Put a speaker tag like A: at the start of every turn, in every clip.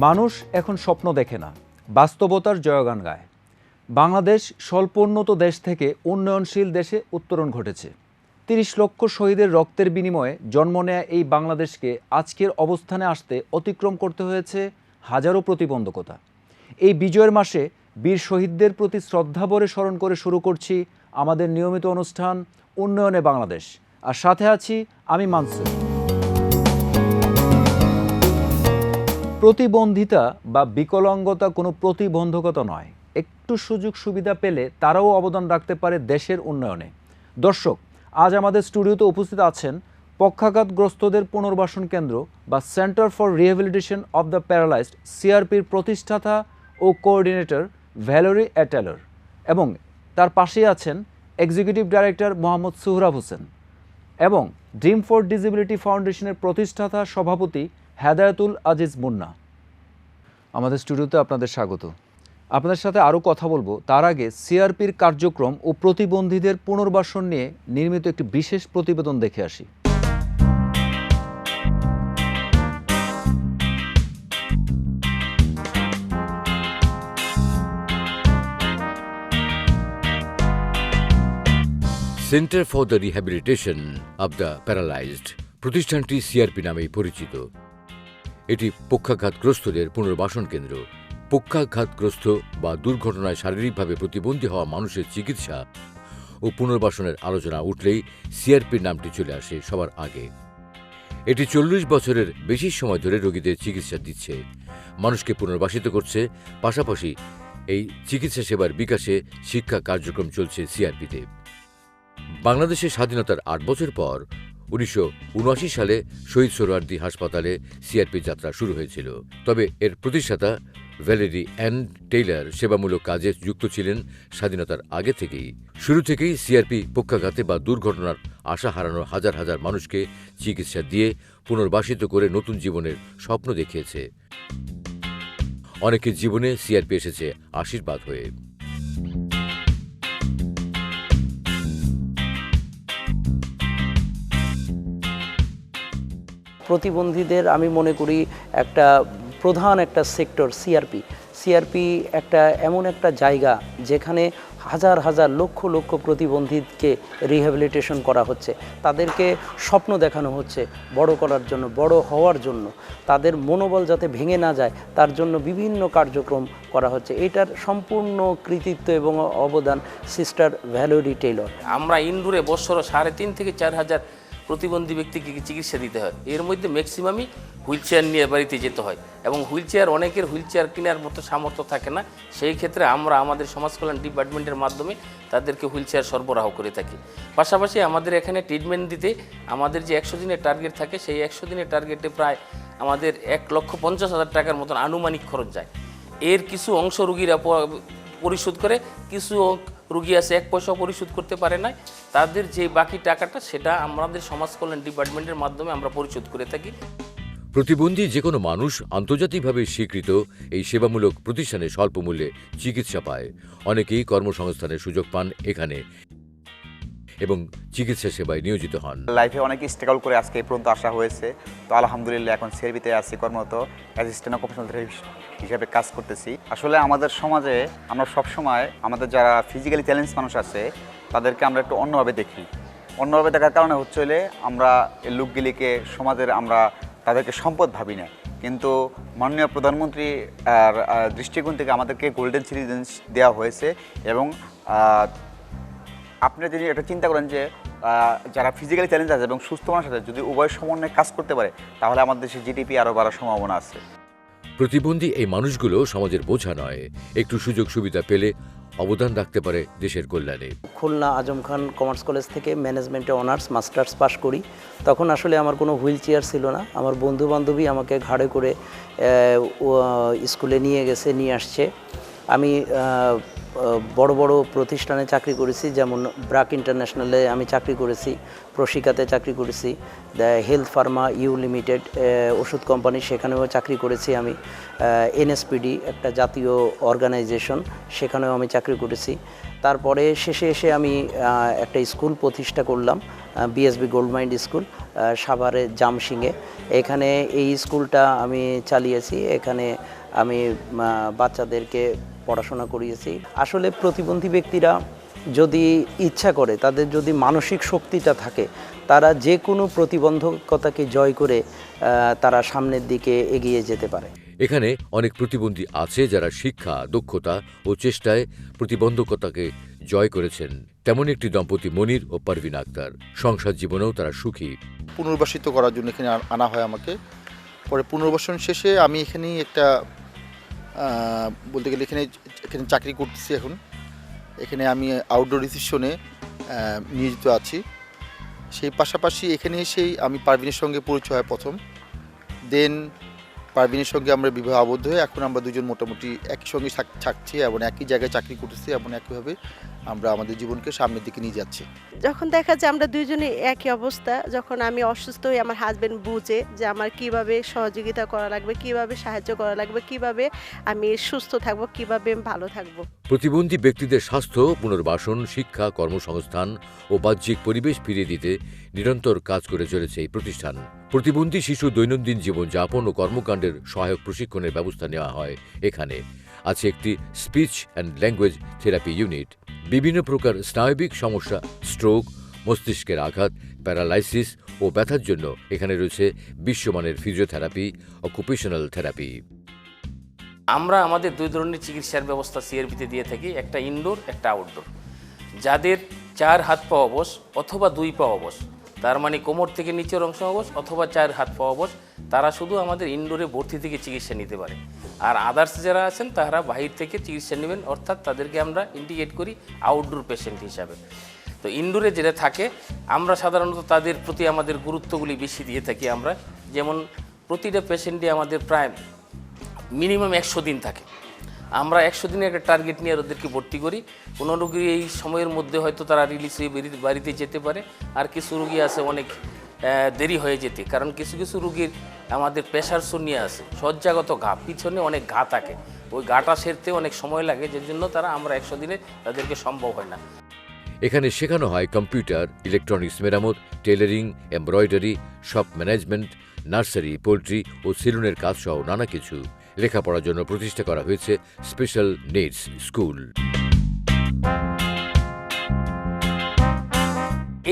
A: মানুষ এখন স্বপ্ন দেখে না, বাস্তবতার জয়গান গায়। বাংলাদেশ স্বল্পোন্নত দেশ থেকে উন্নয়নশীল দেশে উত্তরণ ঘটেছে। ৩০ লক্ষ শহীদের রক্তের বিনিময়ে জন্ম নেয়া এই বাংলাদেশকে আজকের অবস্থানে আসতে অতিক্রম করতে হয়েছে হাজারো প্রতিবন্ধকতা। এই বিজয়ের মাসে বীর শহীদদের প্রতি শ্রদ্ধাভরে স্মরণ করে শুরু করছি আমাদের নিয়মিত অনুষ্ঠান উন্নয়নে বাংলাদেশ। আর সাথে আছি আমি মানসুর। প্রতিবন্ধিতা বা বিকলাঙ্গতা কোনো প্রতিবন্ধকতা নয়, একটু সুযোগ সুবিধা পেলে তারাও অবদান রাখতে পারে দেশের উন্নয়নে। দর্শক, আজ আমাদের স্টুডিওতে উপস্থিত আছেন পক্ষাঘাতগ্রস্তদের পুনর্বাসন কেন্দ্র বা centre for rehabilitation of the paralysed সিআরপির প্রতিষ্ঠাতা ও কোঅর্ডিনেটর ভ্যালেরি এটেলর, এবং তার পাশেই আছেন এক্সিকিউটিভ ডাইরেক্টর মোহাম্মদ সোহরাব হোসেন এবং ড্রিম ফর ডিসেবিলিটি ফাউন্ডেশনের প্রতিষ্ঠাতা সভাপতি হেদায়েতুল আজিজ মুন্না। আমাদের স্টুডিওতে আপনাদের স্বাগত। আপনাদের সাথে আরও কথা বলবো, তার আগে সিআরপির কার্যক্রম ও প্রতিবন্ধীদের পুনর্বাসন নিয়ে নির্মিত একটি বিশেষ প্রতিবেদন দেখে আসি।
B: Centre for the rehabilitation of the paralysed প্রতিষ্ঠানটি সিআরপি নামেই পরিচিত। এটি পক্ষাঘাতগ্রস্তদের পুনর্বাসন কেন্দ্র। পক্ষাঘাতগ্রস্ত বা দুর্ঘটনায় শারীরিকভাবে প্রতিবন্ধী হওয়া মানুষের চিকিৎসা ও পুনর্বাসনের আলোচনা উঠলেই সিআরপির নামটি চলে আসে সবার আগে। এটি ৪০ বছরের বেশি সময় ধরে রোগীদের চিকিৎসা দিচ্ছে, মানুষকে পুনর্বাসিত করছে। পাশাপাশি এই চিকিৎসা সেবার বিকাশে শিক্ষা কার্যক্রম চলছে সিআরপিতে। বাংলাদেশের স্বাধীনতার ৮ বছর পর ১৯৭৯ সালে শহীদ সোহরাওয়ার্দী হাসপাতালে সিআরপি যাত্রা শুরু হয়েছিল। তবে এর প্রতিষ্ঠাতা ভ্যালেরি অ্যান টেইলর সেবামূলক কাজে যুক্ত ছিলেন স্বাধীনতার আগে থেকেই। শুরু থেকেই সিআরপি পক্ষাঘাতে বা দুর্ঘটনার আশা হারানো হাজার হাজার মানুষকে চিকিৎসা দিয়ে পুনর্বাসিত করে নতুন জীবনের স্বপ্ন দেখিয়েছে। অনেকের জীবনে সিআরপি এসেছে আশীর্বাদ হয়ে।
C: প্রতিবন্ধীদের আমি মনে করি একটা প্রধান একটা সেক্টর সিআরপি একটা এমন একটা জায়গা যেখানে হাজার হাজার লক্ষ লক্ষ প্রতিবন্ধীকে রিহ্যাবিলিটেশন করা হচ্ছে, তাদেরকে স্বপ্ন দেখানো হচ্ছে বড় করার জন্য, বড় হওয়ার জন্য, তাদের মনোবল যাতে ভেঙে না যায় তার জন্য বিভিন্ন কার্যক্রম করা হচ্ছে। এটার সম্পূর্ণ কৃতিত্ব এবং অবদান সিস্টার ভ্যালেরি টেইলর।
D: আমরা ইনডোরে বছরে ৩.৫ থেকে ৪ হাজার প্রতিবন্ধী ব্যক্তিকে চিকিৎসা দিতে হয়। এর মধ্যে ম্যাক্সিমামই হুইল চেয়ার নিয়ে বাড়িতে যেতে হয়, এবং অনেকের হুইল চেয়ার কেনার মতো সামর্থ্য থাকে না। সেই ক্ষেত্রে আমরা আমাদের সমাজ কল্যাণ ডিপার্টমেন্টের মাধ্যমে তাদেরকে হুইল চেয়ার সরবরাহ করে থাকি। পাশাপাশি আমাদের এখানে ট্রিটমেন্ট দিতে আমাদের যে ১০০ দিনের টার্গেট থাকে, সেই ১০০ দিনের টার্গেটে প্রায় আমাদের ১,৫০,০০০ টাকার মতন আনুমানিক খরচ যায়। এর কিছু অংশ রুগীরা পরিশোধ করে, কিছু রুগী আছে ১ পয়সাও পরিশোধ করতে পারে না। তাদের যে বাকি টাকাটা সেটা আমাদের সমাজ কল্যাণ ডিপার্টমেন্টের মাধ্যমে আমরা পরিশোধ করে থাকি।
B: প্রতিবন্ধী যে কোনো মানুষ আন্তর্জাতিকভাবে স্বীকৃত এই সেবামূলক প্রতিষ্ঠানে স্বল্প মূল্যে চিকিৎসা পায়। অনেকেই কর্মসংস্থানের সুযোগ পান এখানে এবং চিকিৎসা সেবায় নিয়োজিত হন।
E: লাইফে অনেক স্ট্রাগল করে আজকে এই পর্যন্ত আসা হয়েছে। তো আলহামদুলিল্লাহ এখন সিআরপিতে আছি কর্মরত অ্যাসিস্ট্যান্ট অকুপেশনাল থেরাপিস্ট হিসাবে কাজ করতেছি। আসলে আমাদের সমাজে আমরা সবসময় আমাদের যারা ফিজিক্যালি চ্যালেঞ্জ মানুষ আছে তাদেরকে আমরা একটু অন্যভাবে দেখি। অন্যভাবে দেখার কারণে হচ্ছে হলে আমরা এই লোকগুলিকে সমাজের আমরা তাদেরকে সম্পদ ভাবি না, কিন্তু মাননীয় প্রধানমন্ত্রী দৃষ্টিকোণ থেকে আমাদেরকে গোল্ডেন সিটিজেন দেওয়া হয়েছে। এবং আপনি যদি এটা চিন্তা করেন যে যারা ফিজিক্যালি চ্যালেঞ্জ আছে এবং সুস্থ মানুষের সাথে যদি উভয় সমন্বয়ে কাজ করতে পারে, তাহলে আমাদের দেশের জিডিপি আরও বাড়ার সম্ভাবনা আছে।
B: প্রতিবন্ধী এই মানুষগুলো সমাজের বোঝা নয়, একটু সুযোগ সুবিধা পেলে অবদান রাখতে পারে দেশের কল্যাণে।
C: খুলনা আজম খান কমার্স কলেজ থেকে ম্যানেজমেন্টে অনার্স মাস্টার্স পাশ করি। তখন আসলে আমার কোনো হুইল চেয়ার ছিল না। আমার বন্ধু বান্ধবী আমাকে ঘাড়ে করে স্কুলে নিয়ে আসছে। আমি বড় বড় প্রতিষ্ঠানে চাকরি করেছি, যেমন ব্রাক ইন্টারন্যাশনালে আমি চাকরি করেছি, প্রশিকাতে চাকরি করেছি, the health pharma U limited ওষুধ কোম্পানি, সেখানেও চাকরি করেছি আমি, এনএসপিডি একটা জাতীয় অর্গানাইজেশন, সেখানেও আমি চাকরি করেছি। তারপরে শেষে এসে আমি একটা স্কুল প্রতিষ্ঠা করলাম, বিএসবি গোল্ড মাইন্ড স্কুল সাভারে জামসিংয়ে। এখানে এই স্কুলটা আমি চালিয়েছি, এখানে আমি বাচ্চাদেরকে পড়াশোনা করিয়েছি। আসলে প্রতিবন্ধী ব্যক্তিরা যদি ইচ্ছা করে, তাদের যদি মানসিক শক্তিটা থাকে, তারা যে কোনো প্রতিবন্ধকতাকে জয় করে তারা সামনের দিকে এগিয়ে যেতে পারে।
B: এখানে অনেক প্রতিবন্ধী আছে যারা শিক্ষা, দক্ষতা ও চেষ্টায় প্রতিবন্ধকতাকে জয় করেছেন। তেমন একটি দম্পতি মনির ও পারভিন আক্তার। সংসার জীবনেও তারা সুখী।
F: পুনর্বাসিত করার জন্য এখানে আনা হয় আমাকে। পরে পুনর্বাসন শেষে আমি এখানেই একটা বলতে গেলে এখানে চাকরি করতেছি এখন। এখানে আমি আউটডোর রিসেপশনে নিয়োজিত আছি। সেই পাশাপাশি এখানে এসেই আমি পারভিনের সঙ্গে পরিচয় হয় প্রথম। দেন পারভিনের সঙ্গে আমরা বিবাহ আবদ্ধ হয়ে এখন আমরা দুজন মোটামুটি একই সঙ্গে থাকছি এবং একই জায়গায় চাকরি করতেছি এবং একইভাবে আমরা আমাদের জীবনকে সামনের দিকে নিয়ে যাচ্ছি।
G: যখন দেখা যায় আমরা দুইজনে একই অবস্থা, যখন আমি অসুস্থ হই আমার হাজবেন্ড বুঝে যে আমার কিভাবে সহযোগিতা করা লাগবে, কিভাবে সাহায্য করা লাগবে, কিভাবে আমি সুস্থ থাকবো, কিভাবে আমি ভালো থাকবো।
B: প্রতিবন্ধী ব্যক্তিদের স্বাস্থ্য, পুনর্বাসন, শিক্ষা, কর্মসংস্থান ও বাহ্যিক পরিবেশ ফিরিয়ে দিতে নিরন্তর কাজ করে চলেছে এই প্রতিষ্ঠান। প্রতিবন্ধী শিশু দৈনন্দিন জীবনযাপন ও কর্মকাণ্ডের সহায়ক প্রশিক্ষণের ব্যবস্থা নেওয়া হয় এখানে। আছে একটি speech and language therapy unit. বিভিন্ন প্রকার স্নায়বিক সমস্যা, স্ট্রোক, মস্তিষ্কের আঘাত, প্যারালাইসিস ও ব্যথার জন্য এখানে রয়েছে বিশ্বমানের ফিজিওথেরাপি, অকুপেশনাল থেরাপি।
D: আমরা আমাদের দুই ধরনের চিকিৎসার ব্যবস্থা সিআরপিতে দিয়ে থাকি, একটা ইনডোর, একটা আউটডোর। যাদের 4 হাত পা অবশ অথবা 2 পা অবশ, তার মানে কোমর থেকে নিচের অংশ অবশ অথবা 4 হাত পা অবশ, তারা শুধু আমাদের ইনডোরে ভর্তি থেকে চিকিৎসা নিতে পারে। আর আদার্স যারা আছেন তারা বাহির থেকে চিকিৎসা নেবেন, অর্থাৎ তাদেরকে আমরা ইন্ডিকেট করি আউটডোর পেশেন্ট হিসাবে। তো ইনডোরে যেটা থাকে, আমরা সাধারণত তাদের প্রতি আমাদের গুরুত্বগুলি বেশি দিয়ে থাকি। আমরা যেমন প্রতিটা পেশেন্টই আমাদের প্রায় মিনিমাম 100 দিন থাকে। আমরা 100 দিনের একটা টার্গেট নিয়ে ওদেরকে ভর্তি করি। কোনো রোগী এই সময়ের মধ্যে হয়তো তারা রিলিজ হয়ে বাড়িতে যেতে পারে, আর কিছু রোগী আছে অনেক দেরি হয়ে যেতে, কারণ কিছু কিছু রোগীর আমাদের প্রেশার শূন্যে আছে, শয্যাগত ঘা, পিছনে অনেক ঘা থাকে, ওই ঘাটা সেরতে অনেক সময় লাগে, যার জন্য তারা আমরা 100 দিনে তাদেরকে সম্ভব হয় না।
B: এখানে শেখানো হয় কম্পিউটার, ইলেকট্রনিক্স মেরামত, tailoring, embroidery, shop management, nursery, poultry ও সেলুনের কাজ সহ নানা কিছু। লেখাপড়ার জন্য প্রতিষ্ঠা করা হয়েছে স্পেশাল নিডস স্কুল।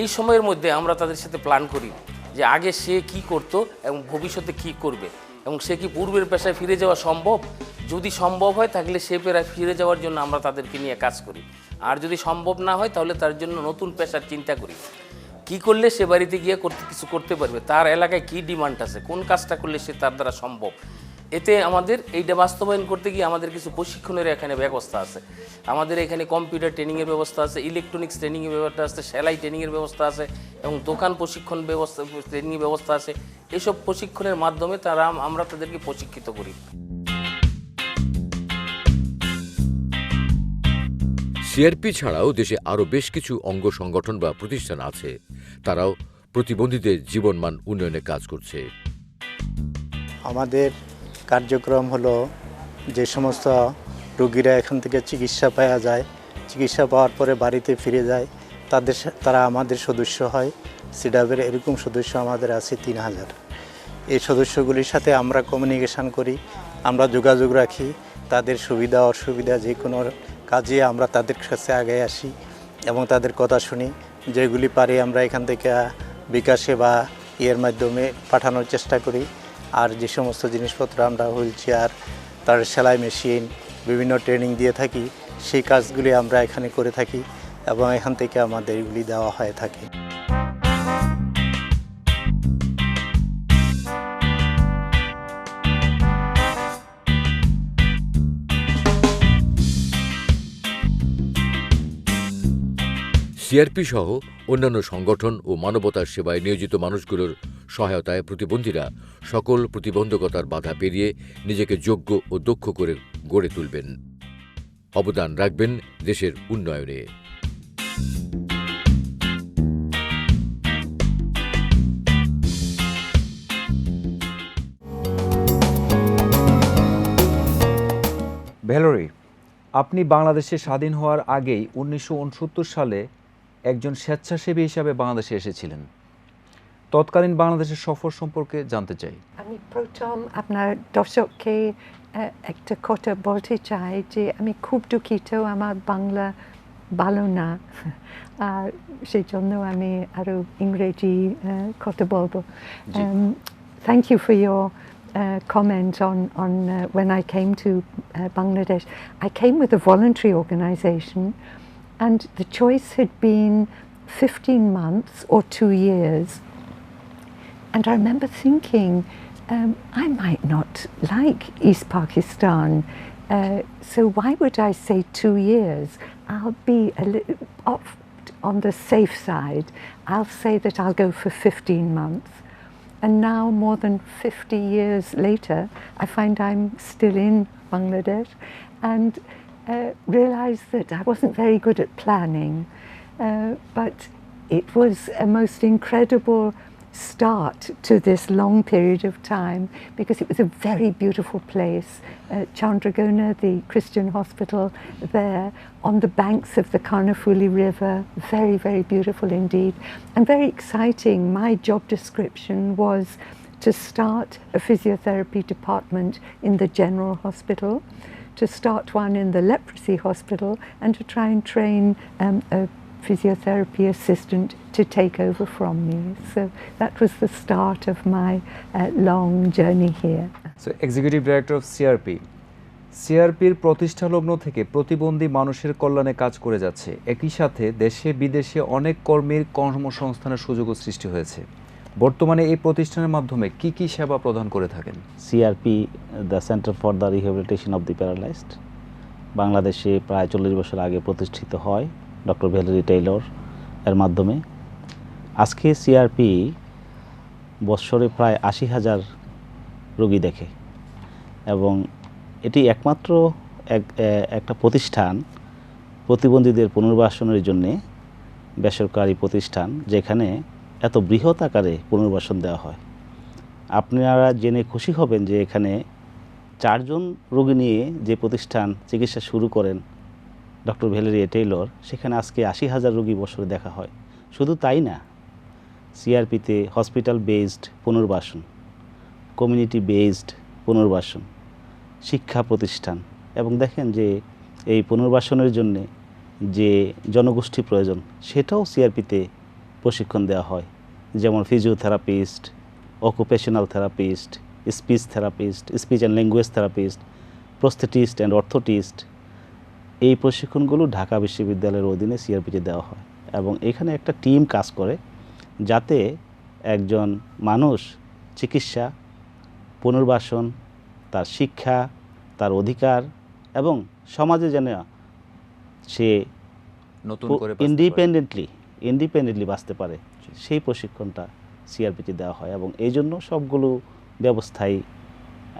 D: এই সময়ের মধ্যে আমরা তাদের সাথে প্ল্যান করি যে আগে সে কি করত এবং ভবিষ্যতে কি করবে, এবং সে কি পূর্বের পেশায় ফিরে যাওয়া সম্ভব। যদি সম্ভব হয় তাহলে সে ফিরে যাওয়ার জন্য আমরা তাদেরকে নিয়ে কাজ করি, আর যদি সম্ভব না হয় তাহলে তার জন্য নতুন পেশার চিন্তা করি। কি করলে সে বাড়িতে গিয়ে কিছু করতে পারবে, তার এলাকায় কি ডিমান্ড আছে, কোন কাজটা করলে সে তার দ্বারা সম্ভব। এতে আমাদের এইটা বাস্তবায়ন করতে গিয়ে আমাদের কিছু প্রশিক্ষণের এখানে ব্যবস্থা আছে। আমাদের এখানে কম্পিউটার ট্রেনিংয়ের ব্যবস্থা আছে, ইলেকট্রনিক্স ট্রেনিংয়ের ব্যবস্থা আছে, সেলাই ট্রেনিংয়ের ব্যবস্থা আছে এবং দোকান প্রশিক্ষণ ব্যবস্থা, ট্রেনিংয়ের ব্যবস্থা আছে। এসব প্রশিক্ষণের মাধ্যমে আমরা তাদেরকে প্রশিক্ষিত করি।
B: সিআরপি ছাড়াও দেশে আরও বেশ কিছু অঙ্গ সংগঠন বা প্রতিষ্ঠান আছে, তারাও প্রতিবন্ধীদের জীবনমান উন্নয়নে কাজ করছে।
H: আমাদের কার্যক্রম হলো যে সমস্ত রোগীরা এখান থেকে চিকিৎসা পাওয়া যায়, চিকিৎসা পাওয়ার পরে বাড়িতে ফিরে যায়, তারা আমাদের সদস্য হয়। সিডাবের এরকম সদস্য আমাদের আছে 3000। এই সদস্যগুলির সাথে আমরা কমিউনিকেশান করি, আমরা যোগাযোগ রাখি, তাদের সুবিধা অসুবিধা যে কোনো কাজে আমরা তাদের কাছে আগে আসি এবং তাদের কথা শুনি। যেগুলি পারি আমরা এখান থেকে বিকাশে বা ইয়ের মাধ্যমে পাঠানোর চেষ্টা করি। আর যে সমস্ত জিনিসপত্র আমরা হুইল চেয়ার, তার সেলাই মেশিন, বিভিন্ন ট্রেনিং দিয়ে থাকি, সেই কাজগুলি আমরা এখানে করে থাকি এবং এখান থেকে আমাদের এগুলি দেওয়া হয়ে থাকে।
B: সিআরপি সহ অন্যান্য সংগঠন ও মানবতার সেবায় নিয়োজিত মানুষগুলোর সহায়তায় প্রতিবন্ধীরা সকল প্রতিবন্ধকতার বাধা পেরিয়ে নিজেকে যোগ্য ও দক্ষ করে গড়ে তুলবেন। অবদান রাখবেন দেশের উন্নয়নে।
A: ভ্যালেরি, আপনি বাংলাদেশে স্বাধীন হওয়ার আগেই 1969 সালে একজন স্বেচ্ছাসেবী হিসাবে বাংলাদেশে এসেছিলেন। তৎকালীন বাংলাদেশের সফর সম্পর্কে জানতে চাই।
I: আমি প্রথম আপনার দর্শককে একটা কথা বলতে চাই যে আমি খুব দুঃখিত, আমার বাংলা ভালো না, আর সেই জন্য আমি আরও ইংরেজি কথা বলবো। Thank you for your comment on when I came to Bangladesh. I came with a voluntary organisation, and the choice had been 15 months or 2 years. And I remember thinking, I might not like East Pakistan, so why would I say 2 years? I'll be a little off on the safe side. I'll say that I'll go for 15 months. And now, more than 50 years later, I find I'm still in Bangladesh, and realise that I wasn't very good at planning, but it was a most incredible start to this long period of time, because it was a very beautiful place. Chandragona, the Christian hospital there, on the banks of the Karnafuli River, very, very beautiful indeed, and very exciting. My job description was to start a physiotherapy department in the general hospital, to start one in the leprosy hospital, and to try and train a physiotherapy assistant to take over from me. So that was the start of my long journey here.
A: So, Executive Director of CRP. সিআরপির প্রতিষ্ঠা লগ্ন থেকে প্রতিবন্ধী মানুষের কল্যাণে কাজ করে যাচ্ছে। একই সাথে দেশে বিদেশে অনেক কর্মীর কর্মসংস্থানের সুযোগও সৃষ্টি হয়েছে। বর্তমানে এই প্রতিষ্ঠানের মাধ্যমে কি কি সেবা প্রদান করে থাকেন?
J: CRP, the centre for the rehabilitation of the paralysed, বাংলাদেশে প্রায় 40 বছর আগে প্রতিষ্ঠিত হয় ডক্টর ভ্যালেরি টেইলর এর মাধ্যমে। আজকে সিআরপি বৎসরে প্রায় 80,000 রোগী দেখে, এবং এটি একমাত্র একটা প্রতিষ্ঠান প্রতিবন্ধীদের পুনর্বাসনের জন্যে, বেসরকারি প্রতিষ্ঠান যেখানে এত বৃহৎ আকারে পুনর্বাসন দেওয়া হয়। আপনারা জেনে খুশি হবেন যে এখানে 4 জন রোগী নিয়ে যে প্রতিষ্ঠান চিকিৎসা শুরু করেন ডক্টর ভ্যালেরি টেইলর, সেখানে আজকে 80,000 রোগী বছরে দেখা হয়। শুধু তাই না, সিআরপিতে হসপিটাল বেসড পুনর্বাসন, কমিউনিটি বেসড পুনর্বাসন, শিক্ষা প্রতিষ্ঠান, এবং দেখেন যে এই পুনর্বাসনের জন্যে যে জনগোষ্ঠী প্রয়োজন সেটাও সিআরপিতে প্রশিক্ষণ দেওয়া হয়, যেমন physiotherapist, occupational therapist, speech therapist, speech and language therapist, প্রস্থেটিস্ট and orthotist. এই প্রশিক্ষণগুলো ঢাকা বিশ্ববিদ্যালয়ের অধীনে সিআরপিতে দেওয়া হয়, এবং এখানে একটা টিম কাজ করে যাতে একজন মানুষ চিকিৎসা, পুনর্বাসন, তার শিক্ষা, তার অধিকার এবং সমাজে যেন সে
A: নতুন করে
J: ইন্ডিপেন্ডেন্টলি বাঁচতে পারে, সেই প্রশিক্ষণটা সিআরপিতে দেওয়া হয়, এবং এই জন্য সবগুলো ব্যবস্থাই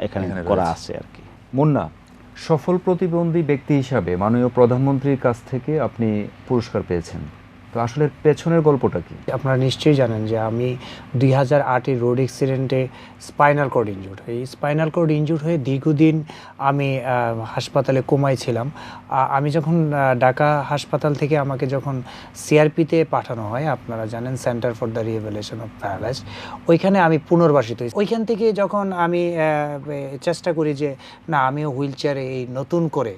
J: এখানে করা আছে আর কি।
A: মুন্না, সফল প্রতিবন্ধী ব্যক্তি হিসাবে মাননীয় প্রধানমন্ত্রীর কাছ থেকে আপনি পুরস্কার পেয়েছেন, তো আসলে পেছনের গল্পটা কি?
K: আপনারা নিশ্চয়ই জানেন যে আমি 2008 রোড অ্যাক্সিডেন্টে স্পাইনাল কর্ড ইনজুর্ড হই। স্পাইনাল কর্ড ইনজুর্ড হয়ে দীর্ঘদিন আমি হাসপাতালে কোমায় ছিলাম। আমি যখন ঢাকা হাসপাতাল থেকে আমাকে যখন সিআরপিতে পাঠানো হয়, আপনারা জানেন centre for the rehabilitation of paralysed, ওইখানে আমি পুনর্বাসিত হই। ওইখান থেকে যখন আমি চেষ্টা করি যে না, আমিও হুইল চেয়ারে এই নতুন করে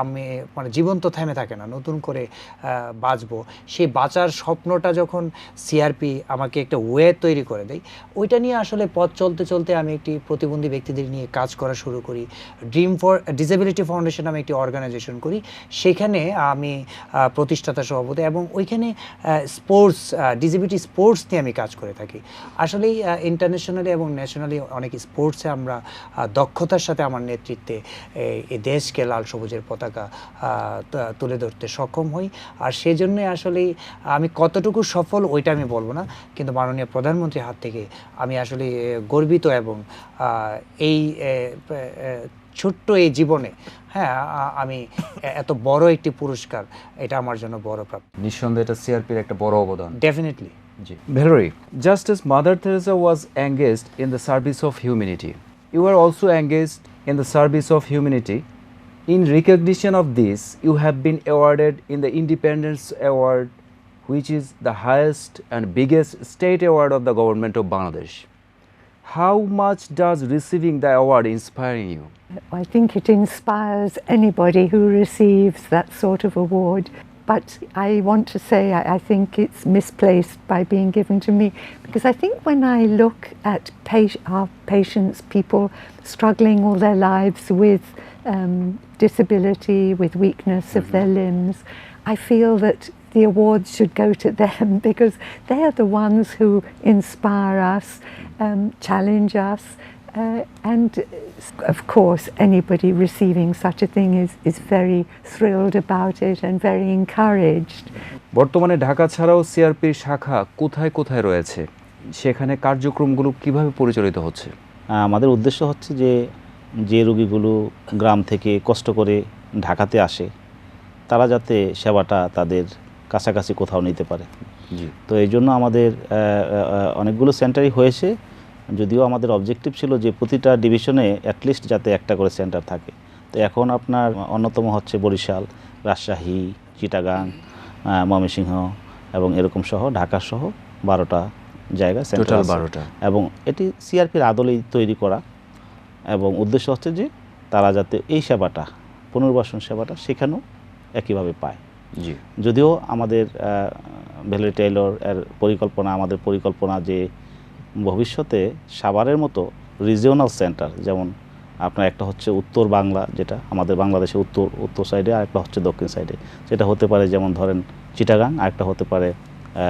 K: আমি মানে জীবন তো থেমে থাকে না, নতুন করে বাঁচবো, সেই বাঁচার স্বপ্নটা যখন সিআরপি আমাকে একটা ওয়ে তৈরি করে দেয়, ওইটা নিয়ে আসলে পথ চলতে চলতে আমি একটি প্রতিবন্ধী ব্যক্তিদের নিয়ে কাজ করা শুরু করি। ড্রিম ফর ডিসেবিলিটি ফাউন্ডেশন আমি একটি অর্গানাইজেশন করি, সেখানে আমি প্রতিষ্ঠাতা সভাপতি, এবং ওইখানে স্পোর্টস, ডিসেবিলিটি স্পোর্টস নিয়ে আমি কাজ করে থাকি। আসলেই ইন্টারন্যাশনালি এবং ন্যাশনালি অনেক স্পোর্টসে আমরা দক্ষতার সাথে আমার নেতৃত্বে এই দেশকে লাল সবুজের পতাকা তুলে ধরতে সক্ষম হই। আর সেই জন্যে আসলেই আমি কতটুকু সফল ওইটা আমি বলবো না, কিন্তু মাননীয় প্রধানমন্ত্রীর হাত থেকে আমি আসলে গর্বিত, এবং এই ছোট্ট এই জীবনে হ্যাঁ আমি এত বড় একটি পুরস্কার, এটা আমার জন্য বড় প্রাপ্তি।
A: নিঃসন্দেহে এটা সিআরপির একটা বড় অবদান।
K: Definitely.
A: G Valerie, just as Mother Teresa was engaged in the service of humanity, you are also engaged in the service of humanity. In recognition of this, you have been awarded in the Independence Award, which is the highest and biggest state award of the government of Bangladesh. How much does receiving the award inspire you?
I: I think it inspires anybody who receives that sort of award. But I want to say I think it's misplaced by being given to me, because I think when I look at our patients, people struggling all their lives with disability, with weakness of their limbs, I feel that the awards should go to them because they are the ones who inspire us, challenge us, and of course anybody receiving such a thing is very thrilled about it and very encouraged.
A: বর্তমানে ঢাকা ছাড়াও সিআরপির শাখা কোথায় কোথায় রয়েছে, সেখানে কার্যক্রমগুলো কিভাবে পরিচালিত হচ্ছে?
J: আমাদের উদ্দেশ্য হচ্ছে যে রোগীগুলো গ্রাম থেকে কষ্ট করে ঢাকাতে আসে তারা যাতে সেবাটা তাদের কাছাকাছি কোথাও নিতে পারে।
A: জি,
J: তো এই জন্য আমাদের অনেকগুলো সেন্টারই হয়েছে, যদিও আমাদের অবজেক্টিভ ছিল যে প্রতিটা ডিভিশনে অ্যাটলিস্ট যাতে একটা করে সেন্টার থাকে। তো এখন আপনার অন্যতম হচ্ছে বরিশাল, রাজশাহী, চিটাগাং, ময়মনসিংহ এবং এরকম সহ ঢাকা সহ 12টা জায়গা সেন্টার,
A: 12টা,
J: এবং এটি সিআরপির আদলেই তৈরি করা, এবং উদ্দেশ্য হচ্ছে যে তারা যাতে এই সেবাটা, পুনর্বাসন সেবাটা সেখানেও একইভাবে পায়।
A: জি,
J: যদিও আমাদের ভ্যালেরি টেইলর এর পরিকল্পনা, আমাদের পরিকল্পনা যে ভবিষ্যতে সাভারের মতো রিজিওনাল সেন্টার, যেমন আপনার একটা হচ্ছে উত্তর বাংলা, যেটা আমাদের বাংলাদেশের উত্তর সাইডে, আর একটা হচ্ছে দক্ষিণ সাইডে, যেটা হতে পারে যেমন ধরেন চিটাগাং, আর একটা হতে পারে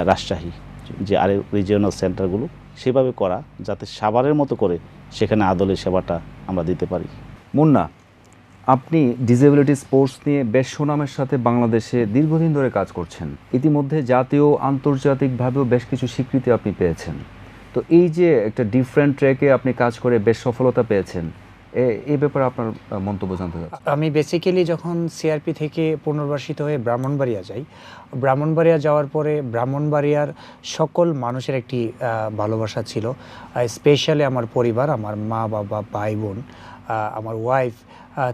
J: রাজশাহী, যে আরে রিজিওনাল সেন্টারগুলো সেভাবে করা যাতে সাভারের মতো করে সেখানে আদলের সেবাটা আমরা দিতে পারি।
A: মুন্না, আপনি ডিসেবিলিটি স্পোর্টস নিয়ে বেশ সুনামের সাথে বাংলাদেশে দীর্ঘদিন ধরে কাজ করছেন। ইতিমধ্যে জাতীয় আন্তর্জাতিকভাবেও বেশ কিছু স্বীকৃতি আপনি পেয়েছেন। তো এই যে একটা ডিফারেন্ট ট্র্যাকে আপনি কাজ করে বেশ সফলতা পেয়েছেন, এই ব্যাপারে আপনার মন্তব্য জানতে চাচ্ছি।
K: আমি বেসিক্যালি যখন সিআরপি থেকে পুনর্বাসিত হয়ে ব্রাহ্মণবাড়িয়া যাই, ব্রাহ্মণবাড়িয়া যাওয়ার পরে ব্রাহ্মণবাড়িয়ার সকল মানুষের একটি ভালোবাসা ছিল, স্পেশালি আমার পরিবার, আমার মা বাবা, ভাই বোন, আমার ওয়াইফ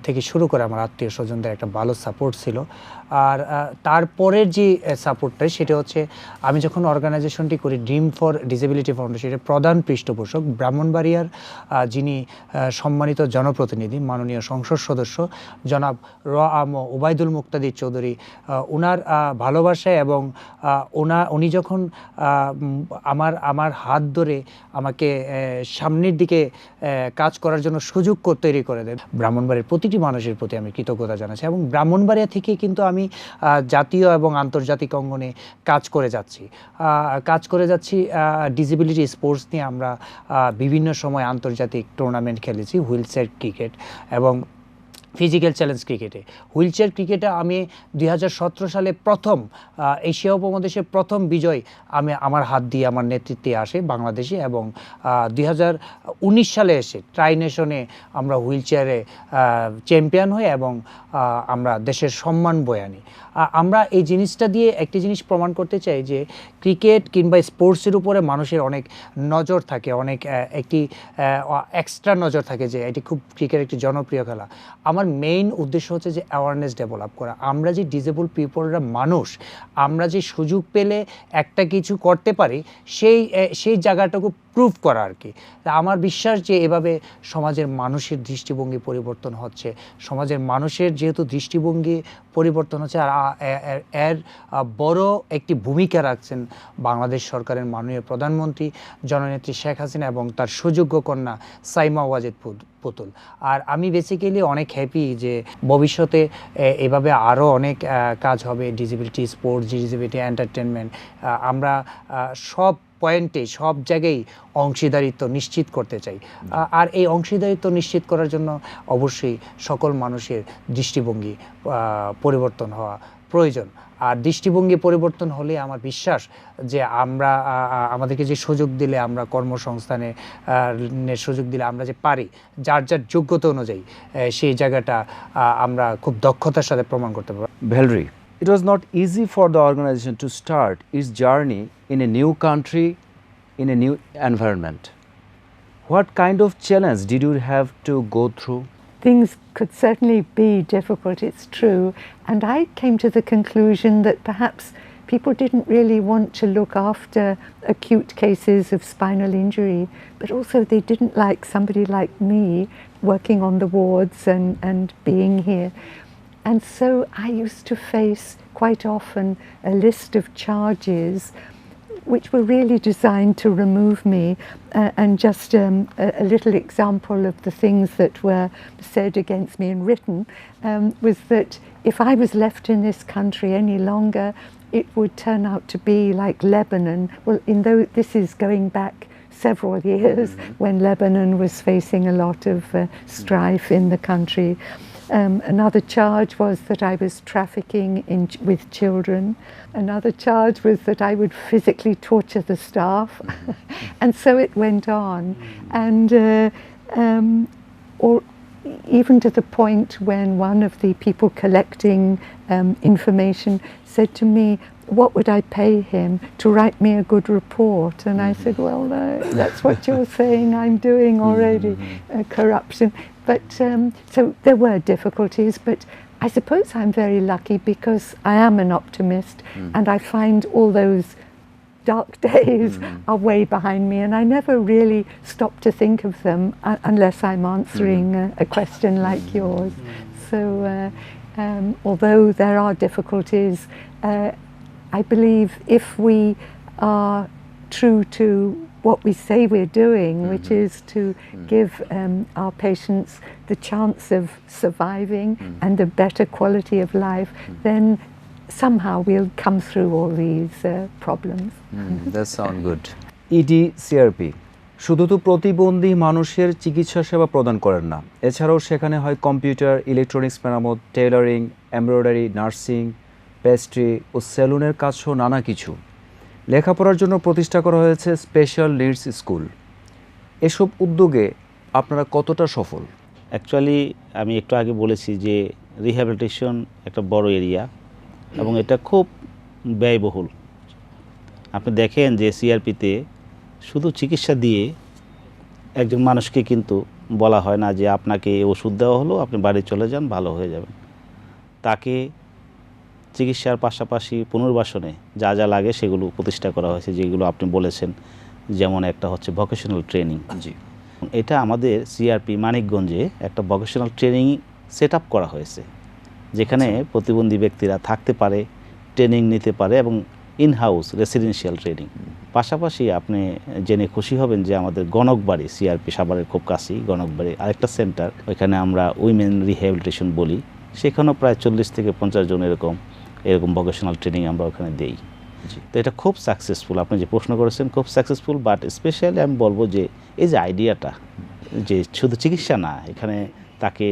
K: থেকে শুরু করে আমার আত্মীয় স্বজনদের একটা ভালো সাপোর্ট ছিল। আর তারপরের যে সাপোর্টটা সেটা হচ্ছে আমি যখন অর্গানাইজেশনটি করি ড্রিম ফর ডিসেবিলিটি ফাউন্ডেশন, এর প্রধান পৃষ্ঠপোষক ব্রাহ্মণবাড়িয়ার যিনি সম্মানিত জনপ্রতিনিধি, মাননীয় সংসদ সদস্য জনাব ওবায়দুল মুক্তাদির চৌধুরী, ওনার ভালোবাসায় এবং উনি যখন আমার হাত ধরে আমাকে সামনের দিকে কাজ করার জন্য সুযোগ তৈরি করে দেন, ব্রাহ্মণবাড়িয়ার প্রতিটি মানুষের প্রতি আমি কৃতজ্ঞতা জানাচ্ছি। এবং ব্রাহ্মণবাড়িয়া থেকে কিন্তু আমি জাতীয় এবং আন্তর্জাতিক অঙ্গনে কাজ করে যাচ্ছি। ডিসেবিলিটি স্পোর্টস নিয়ে আমরা বিভিন্ন সময় আন্তর্জাতিক টুর্নামেন্ট খেলেছি, হুইল চেয়ার ক্রিকেট এবং ফিজিক্যাল চ্যালেঞ্জ ক্রিকেটে। হুইল চেয়ার ক্রিকেটে আমি 2017 সালে প্রথম এশিয়া উপমহাদেশের প্রথম বিজয় আমার হাত দিয়ে, আমার নেতৃত্বে আসে বাংলাদেশে, এবং 2019 সালে এসে ট্রাই নেশনে আমরা হুইল চেয়ারে চ্যাম্পিয়ন হই এবং আমরা দেশের সম্মান বয়ে আনি। আমরা এই জিনিসটা দিয়ে একটি জিনিস প্রমাণ করতে চাই যে ক্রিকেট কিংবা স্পোর্টসের উপরে মানুষের অনেক নজর থাকে, অনেক একটি এক্সট্রা নজর থাকে যে এটি খুব ক্রিকেট একটি জনপ্রিয় খেলা। আমার মেইন উদ্দেশ্য হচ্ছে যে অ্যাওয়ারনেস ডেভেলপ করা। আমরা যে ডিসেবল পিপলরা মানুষ, আমরা যে সুযোগ পেলে একটা কিছু করতে পারি সেই জায়গাটাকে প্রুভ করা আর কি। আমার বিশ্বাস যে এভাবে সমাজের মানুষের দৃষ্টিভঙ্গি পরিবর্তন হচ্ছে, সমাজের মানুষের যেহেতু দৃষ্টিভঙ্গি পরিবর্তন হচ্ছে, আর এর বড় একটি ভূমিকা রাখছেন বাংলাদেশ সরকারের মাননীয় প্রধানমন্ত্রী জননেত্রী শেখ হাসিনা এবং তার সুযোগ্য কন্যা সাইমা ওয়াজেদ পুতুল। আর আমি বেসিক্যালি অনেক হ্যাপি যে ভবিষ্যতে এভাবে আরও অনেক কাজ হবে, ডিসেবিলিটি স্পোর্টস, ডিসেবিলিটি এন্টারটেনমেন্ট, আমরা সব পয়েন্টে, সব জায়গায় অংশীদারিত্ব নিশ্চিত করতে চাই। আর এই অংশীদারিত্ব নিশ্চিত করার জন্য অবশ্যই সকল মানুষের দৃষ্টিভঙ্গি পরিবর্তন হওয়া প্রয়োজন। আর দৃষ্টিভঙ্গি পরিবর্তন হলে আমার বিশ্বাস যে আমরা আমাদেরকে যে সুযোগ দিলে, আমরা কর্মসংস্থানে সুযোগ দিলে আমরা যে পারি যার যার যোগ্যতা অনুযায়ী সেই জায়গাটা আমরা খুব দক্ষতার সাথে প্রমাণ করতে পারবো।
A: Valerie, it was not easy for the organization to start its journey in a new country, in a new environment. What kind of challenge did you have to go through?
I: Things could certainly be difficult, it's true. And I came to the conclusion that perhaps people didn't really want to look after acute cases of spinal injury, but also they didn't like somebody like me working on the wards and being here. And so I used to face quite often a list of charges which were really designed to remove me. And just a little example of the things that were said against me and written was that if I was left in this country any longer, it would turn out to be like Lebanon. Well, this is going back several years when Lebanon was facing a lot of strife in the country. Another charge was that I was trafficking with children. Another charge was that I would physically torture the staff. And so it went on. And or even to the point when one of the people collecting information said to me, what would I pay him to write me a good report? And I said, well, that's what you're saying I'm doing already, corruption. But so there were difficulties, but I suppose I'm very lucky because I am an optimist and I find all those dark days are way behind me, and I never really stop to think of them unless I'm answering a question like yours. So although there are difficulties, I believe if we are true to what we say we're doing, which is to give our patients the chance of surviving and a better quality of life, then somehow we'll come through all these problems.
A: That sounds good. EDCRP শুধু তো প্রতিবন্ধী মানুষের চিকিৎসা সেবা প্রদান করেন না, এছাড়াও সেখানে হয় কম্পিউটার, ইলেকট্রনিক্স মেরামত, টেইলরিং, এমব্রয়ডারি, নার্সিং, পেস্ট্রি ও সেলুনের কাজ সহ নানা কিছু। লেখাপড়ার জন্য প্রতিষ্ঠা করা হয়েছে স্পেশাল নিডস স্কুল। এসব উদ্যোগে আপনারা কতটা সফল?
J: অ্যাকচুয়ালি আমি একটু আগে বলেছি যে রিহ্যাবিলিটেশন একটা বড় এরিয়া এবং এটা খুব ব্যয়বহুল। আপনি দেখেন যে সিআরপিতে শুধু চিকিৎসা দিয়ে একজন মানুষকে কিন্তু বলা হয় না যে আপনাকে ওষুধ দেওয়া হলো, আপনি বাড়ি চলে যান, ভালো হয়ে যাবেন। তাকে চিকিৎসার পাশাপাশি পুনর্বাসনে যা যা লাগে সেগুলো প্রতিষ্ঠা করা হয়েছে, যেগুলো আপনি বলেছেন। যেমন একটা হচ্ছে ভোকেশনাল ট্রেনিং।
A: জি,
J: এটা আমাদের সিআরপি মানিকগঞ্জে একটা ভোকেশনাল ট্রেনিং সেট আপ করা হয়েছে, যেখানে প্রতিবন্ধী ব্যক্তিরা থাকতে পারে, ট্রেনিং নিতে পারে এবং ইন হাউস রেসিডেন্সিয়াল ট্রেনিং। পাশাপাশি আপনি জেনে খুশি হবেন যে আমাদের গণকবাড়ি, সিআরপি সাভারের খুব কাছেই গণকবাড়ি আরেকটা সেন্টার, ওইখানে আমরা উইমেন রিহ্যাবিলিটেশন বলি, সেখানেও প্রায় 40 থেকে 50 জন এরকম ভোকেশনাল ট্রেনিং আমরা ওখানে দিই। তো এটা খুব সাকসেসফুল। আপনি যে প্রশ্ন করেছেন খুব সাকসেসফুল, বাট স্পেশালি আমি বলবো যে এই যে আইডিয়াটা যে শুধু চিকিৎসা না, এখানে তাকে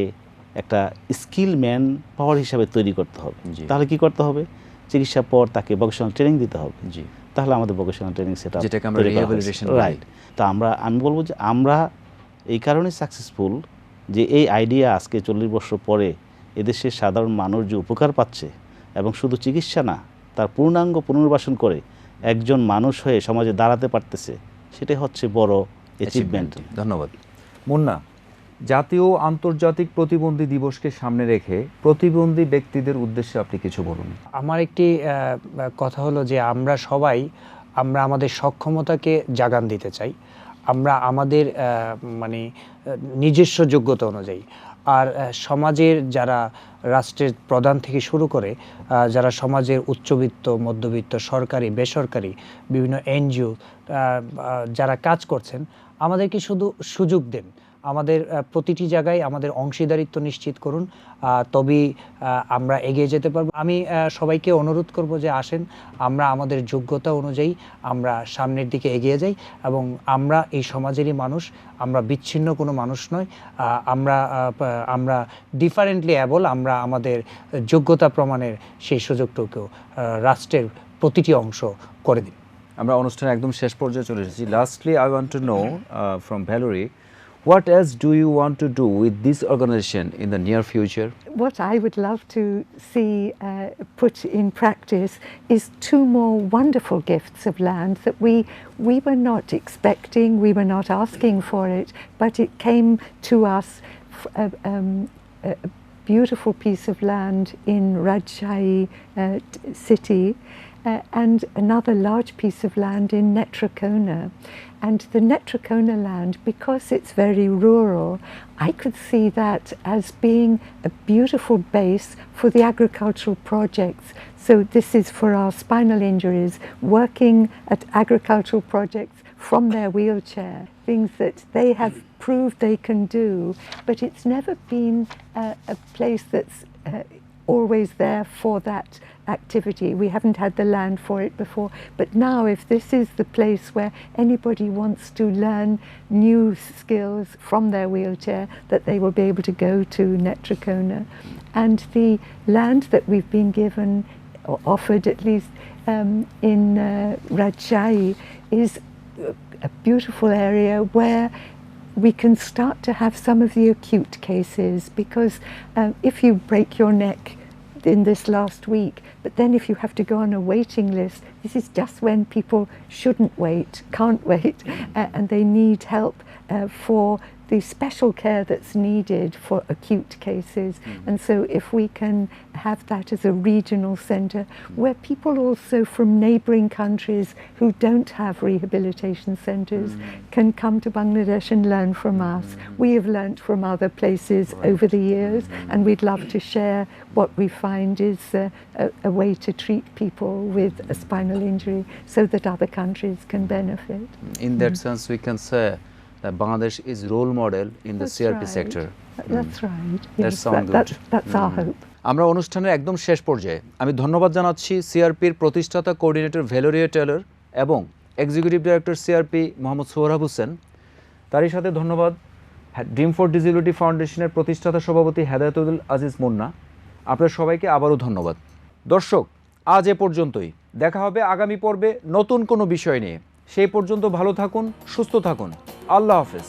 J: একটা স্কিল ম্যান পাওয়ার হিসাবে তৈরি করতে হবে। তাহলে কি করতে হবে? চিকিৎসার পর তাকে ভোকেশনাল ট্রেনিং দিতে হবে। জি, তাহলে আমাদের ভোকেশনাল ট্রেনিং সেটা
A: যেটাকে আমরা রিহ্যাবিলিটেশন
J: রাইট। তো আমি বলবো যে আমরা এই কারণে সাকসেসফুল যে এই আইডিয়া আজকে 40 বছর পরে এদেশের সাধারণ মানুষ যে উপকার পাচ্ছে এবং শুধু চিকিৎসা না, তার পূর্ণাঙ্গ পুনর্বাসন করে একজন মানুষ হয়ে সমাজে দাঁড়াতে পারতেছে, সেটাই হচ্ছে বড় অ্যাচিভমেন্ট।
A: ধন্যবাদ। মুন্না, জাতীয় আন্তর্জাতিক প্রতিবন্ধী দিবসকে সামনে রেখে প্রতিবন্ধী ব্যক্তিদের উদ্দেশ্যে আপনি কিছু বলুন।
K: আমার একটি কথা হলো যে আমরা সবাই আমাদের সক্ষমতাকে জাগান দিতে চাই। আমরা আমাদের নিজস্ব যোগ্যতা অনুযায়ী, আর সমাজের যারা রাষ্ট্রের প্রধান থেকে শুরু করে যারা সমাজের উচ্চবিত্ত, মধ্যবিত্ত, সরকারি, বেসরকারি বিভিন্ন এনজিও যারা কাজ করছেন, আমাদেরকে শুধু সুযোগ দেন, আমাদের প্রতিটি জায়গায় আমাদের অংশীদারিত্ব নিশ্চিত করুন, তবেই আমরা এগিয়ে যেতে পারবো। আমি সবাইকে অনুরোধ করব যে আসেন, আমরা আমাদের যোগ্যতা অনুযায়ী আমরা সামনের দিকে এগিয়ে যাই, এবং আমরা এই সমাজেরই মানুষ, আমরা বিচ্ছিন্ন কোনো মানুষ নয়, আমরা ডিফারেন্টলি অ্যাবল, আমরা আমাদের যোগ্যতা প্রমাণের সেই সুযোগটুকু রাষ্ট্রের প্রতিটি অংশ করে দিন।
A: আমরা অনুষ্ঠানে একদম শেষ পর্যায়ে চলে এসেছি। Lastly I want to know from ভ্যালোরি, what else do you want to do with this organization in the near future?
I: What I would love to see put in practice is 2 more wonderful gifts of land that we were not expecting, we were not asking for it, but it came to us, a beautiful piece of land in Rajshahi city, and another large piece of land in Netrakona. And the Netrakona land, because it's very rural, I could see that as being a beautiful base for the agricultural projects. So this is for our spinal injuries, working at agricultural projects from their wheelchair, things that they have proved they can do, but it's never been a place that's always there for that activity. We haven't had the land for it before, but now if this is the place where anybody wants to learn new skills from their wheelchair, that they will be able to go to Netrakona. And the land that we've been given, or offered at least, in Rajshahi is a beautiful area where we can start to have some of the acute cases, because if you break your neck in this last week, but then if you have to go on a waiting list, this is just when people shouldn't wait, can't wait, and they need help for the special care that's needed for acute cases. And so if we can have that as a regional centre where people also from neighbouring countries who don't have rehabilitation centres can come to Bangladesh and learn from us. We have learnt from other places over the years, and we'd love to share what we find is a way to treat people with a spinal injury so that other countries can benefit.
A: In that sense, we can say that Bangladesh is role model in the
I: That's
A: CRP
I: right.
A: sector.
I: That's right.
A: That
I: Yes,
A: sound good.
I: that's our hope.
A: আমরা অনুষ্ঠানের একদম শেষ পর্যায়ে আমি ধন্যবাদ জানাচ্ছি সিআরপির প্রতিষ্ঠাতা coordinator ভ্যালোরিয়া Taylor এবং executive director CRP Mohammad Sohrab Hossain. তারই সাথে ধন্যবাদ ড্রিম ফর ডিসেবিলিটি ফাউন্ডেশনের প্রতিষ্ঠাতা সভাপতি হেদায়েতুল আজিজ মুন্না। আপনাদের সবাইকে আবারও ধন্যবাদ। দর্শক, আজ এ পর্যন্তই। দেখা হবে আগামী পর্বে নতুন কোনো বিষয় নিয়ে। সেই পর্যন্ত ভালো থাকুন, সুস্থ থাকুন। আল্লাহ হাফেজ।